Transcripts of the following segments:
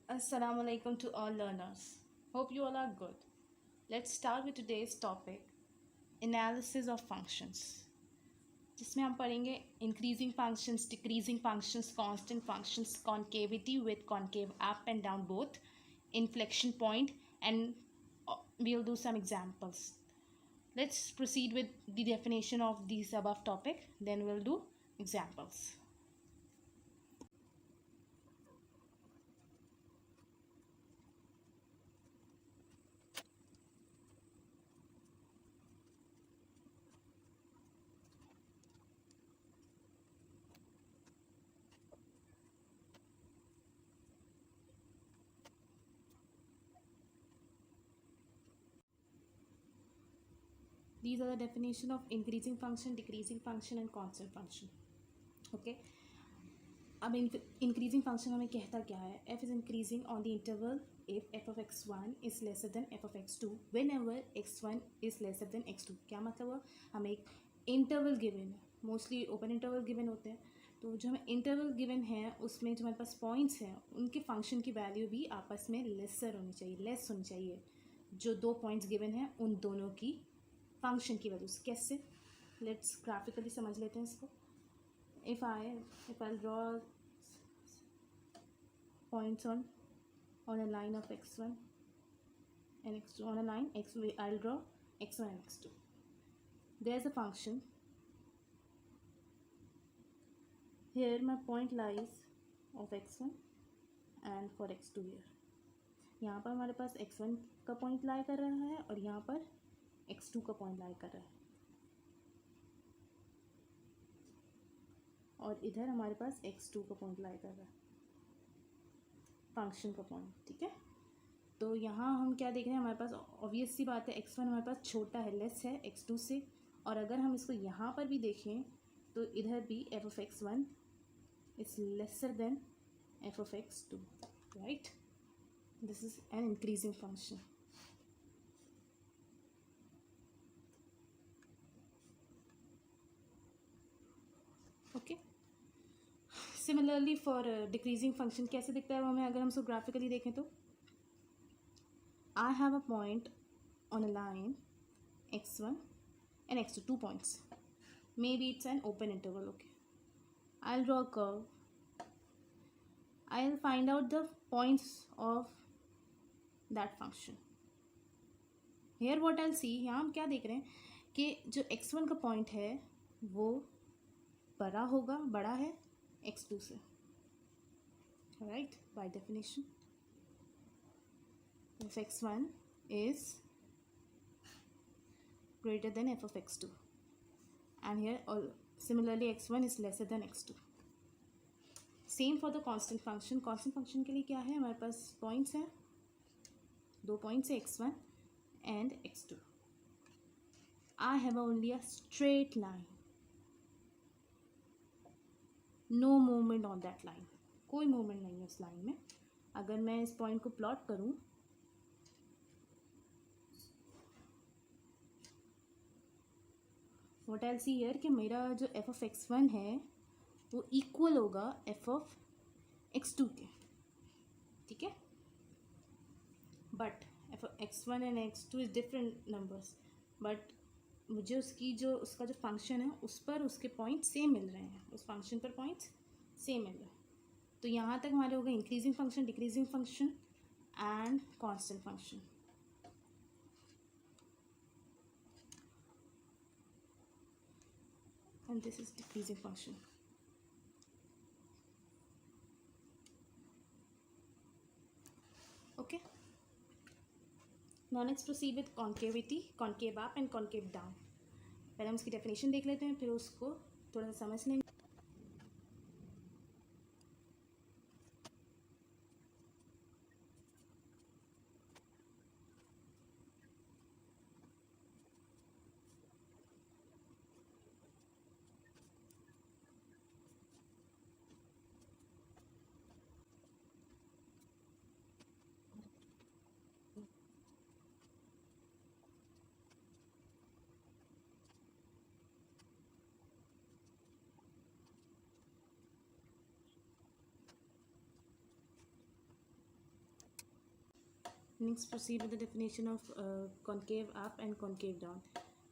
Assalamu alaikum to all learners. Hope you all are good. Let's start with today's topic, analysis of functions. जिसमें हम पढ़ेंगे increasing functions, decreasing functions, constant functions, concavity with concave up and down both, inflection point, and we'll do some examples. Let's proceed with the definition of these above topic, then we'll do examples. These are the definition of increasing function, decreasing function and constant function. Okay. अब increasing function हमें कहता क्या है? f is increasing on the interval if f of x1 is lesser than f of x2 when ever x1 is lesser than x2. क्या मतलब हुआ? हमें एक इंटरवल गिवन है, मोस्टली ओपन इंटरवल गिवन होते हैं, तो जो हमें इंटरवल गिवन है उसमें जो हमारे पास पॉइंट्स हैं उनके फंक्शन की वैल्यू भी आपस में लेसर होनी चाहिए, लेस होनी चाहिए जो दो पॉइंट्स गिवन हैं उन दोनों की फंक्शन की वैल्यूज. कैसे? लेट्स ग्राफिकली समझ लेते हैं इसको. if I'll draw points on a line of x1 and x2, on a line x, I'll draw x1 and x2. There's a function here, my point lies of x1 and for x2 here. यहाँ पर हमारे पास x1 का point लाई कर रहा है और यहाँ पर x2 का पॉइंट लाई कर रहा है, और इधर हमारे पास x2 का पॉइंट लाई कर रहा है, फंक्शन का पॉइंट. ठीक है, तो यहाँ हम क्या देख रहे हैं? हमारे पास ऑब्वियस सी बात है x1 हमारे पास छोटा है, लेस है x2 से, और अगर हम इसको यहाँ पर भी देखें तो इधर भी f of x1 is lesser than f of x2, right? This is an increasing function. Okay. Similarly for decreasing function कैसे दिखता है वो हमें, अगर हम इसको ग्राफिकली देखें तो I have a point on a line x1 and x2, 2 points. Maybe it's an open interval. Okay, I'll draw a curve. I'll find out the points of that function. Here what I'll see, यहाँ हम क्या देख रहे हैं कि जो x1 का point है वो बड़ा है x2 से, right? By definition if x1 is greater than f of x2, and here similarly x1 is lesser than x2. Same for the constant function. constant function के लिए क्या है? हमारे पास पॉइंट्स हैं, दो पॉइंट्स है x1 and x2. I have only a straight line, no movement on that line. कोई movement नहीं है उस लाइन में. अगर मैं इस पॉइंट को प्लॉट करूं, वॉट आई सी हियर कि मेरा जो f of x1 है वो इक्वल होगा f of x2 के. ठीक है, but f of x1 and x2 is different numbers, but मुझे उसका जो फंक्शन है उस पर उसके पॉइंट सेम मिल रहे हैं, उस फंक्शन पर पॉइंट्स सेम मिल रहे हैं. तो यहाँ तक हमारे हो गए increasing function, decreasing function and constant function. And this is decreasing function. Okay, now let's proceed with concavity, concave up and concave down. पहले हम इसकी डेफिनेशन देख लेते हैं, फिर उसको थोड़ा सा समझ लेंगे. Next proceed with the definition of concave up and concave down.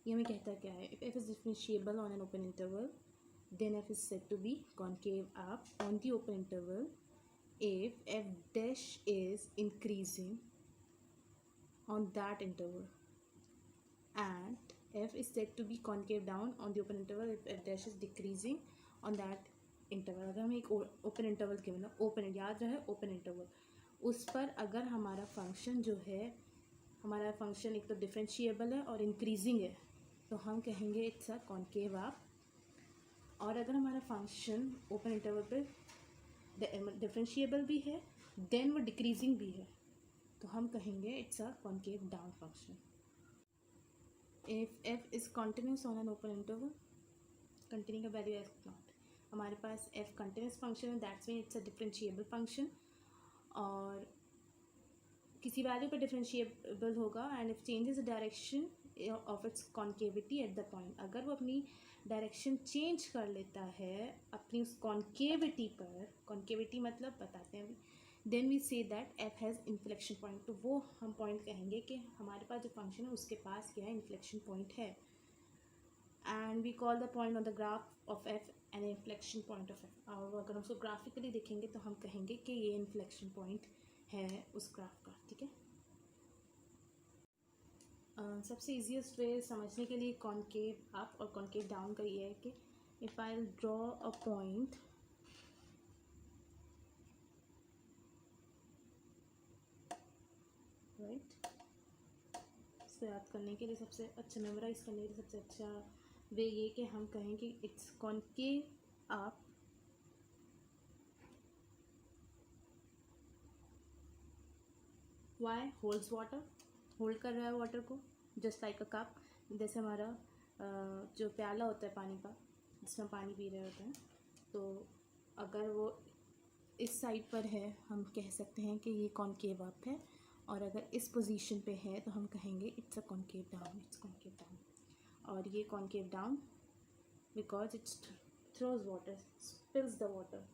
ये हमें कहता क्या है? If F is differentiable on an open interval, then f is said to be concave up on the open interval if f dash is increasing on that interval, and f is said to be concave down on the open interval if f dash is decreasing on that interval. अगर हमें एक open interval given है, open, याद रहे open interval, उस पर अगर हमारा फंक्शन जो है, हमारा फंक्शन एक तो डिफरेंशिएबल है और इंक्रीजिंग है, तो हम कहेंगे इट्स अ कॉन्केव अप. और अगर हमारा फंक्शन ओपन इंटरवल पर डिफरेंशिएबल भी है, देन वो डिक्रीजिंग भी है, तो हम कहेंगे it's a concave down function. If F is continuous on an open interval, continue का वैल्यू एफ नॉट, हमारे पास एफ कंटिन्यूस फंक्शन है, that's mean it's a differentiable function. और किसी वैल्यू पर डिफरेंशिएबल होगा and if changes the direction of its concavity at the point, अगर वो अपनी डायरेक्शन चेंज कर लेता है अपनी उस कॉन्केविटी पर, कॉन्केविटी मतलब बताते हैं अभी, then we say that F has inflection point. तो वो हम पॉइंट कहेंगे कि हमारे पास जो फंक्शन है उसके पास क्या है, इन्फ्लेक्शन पॉइंट है. And we call the point on the graph of F an inflection point of F. और अगर हम उसको ग्राफिकली देखेंगे तो हम कहेंगे कि ये इन्फ्लेक्शन पॉइंट है उस ग्राफ का. ठीक है. सबसे ईजीएस्ट वे समझने के लिए कॉन्केव अप और कॉन्केव डाउन का ये है कि if I will draw a point, right, इसको याद करने के लिए सबसे अच्छा, मेमोराइज करने के लिए सबसे अच्छा वे ये कि हम कहें कि it's concave up why holds water, hold कर रहा है वाटर को, जस्ट लाइक अ कप. जैसे हमारा जो प्याला होता है पानी का, जिसमें पानी पी रहे होते हैं, तो अगर वो इस साइड पर है हम कह सकते हैं कि ये कॉन्केव अप है, और अगर इस पोजीशन पे है तो हम कहेंगे it's a concave down, it's concave down. और ये concave down because it's throws water, spills the water.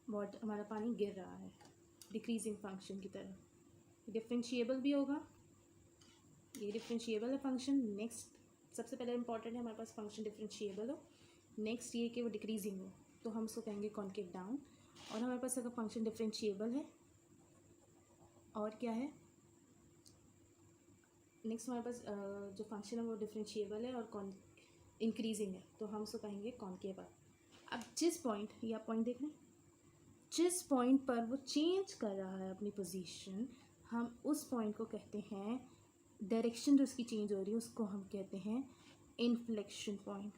Water, हमारा पानी गिर रहा है डिक्रीजिंग फंक्शन की तरह. डिफरेंशिएबल भी होगा, ये डिफरेंशिएबल है फंक्शन. नेक्स्ट सबसे पहले इंपॉर्टेंट है हमारे पास फंक्शन डिफरेंशिएबल हो. नेक्स्ट ये कि वो डिक्रीजिंग हो, तो हम उसको कहेंगे कॉन्केव डाउन. और हमारे पास अगर फंक्शन डिफरेंशिएबल है और क्या है, नेक्स्ट हमारे पास जो फंक्शन है वो डिफरेंशिएबल है और इंक्रीजिंग है, तो हम उसको कहेंगे कॉन्केव अप. अब जिस पॉइंट, ये आप पॉइंट देख रहे हैं, जिस पॉइंट पर वो चेंज कर रहा है अपनी पोजीशन, हम उस पॉइंट को कहते हैं, डायरेक्शन जो उसकी चेंज हो रही है उसको हम कहते हैं inflection point.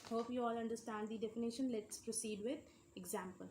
Hope you all understand the definition. Let's proceed with example.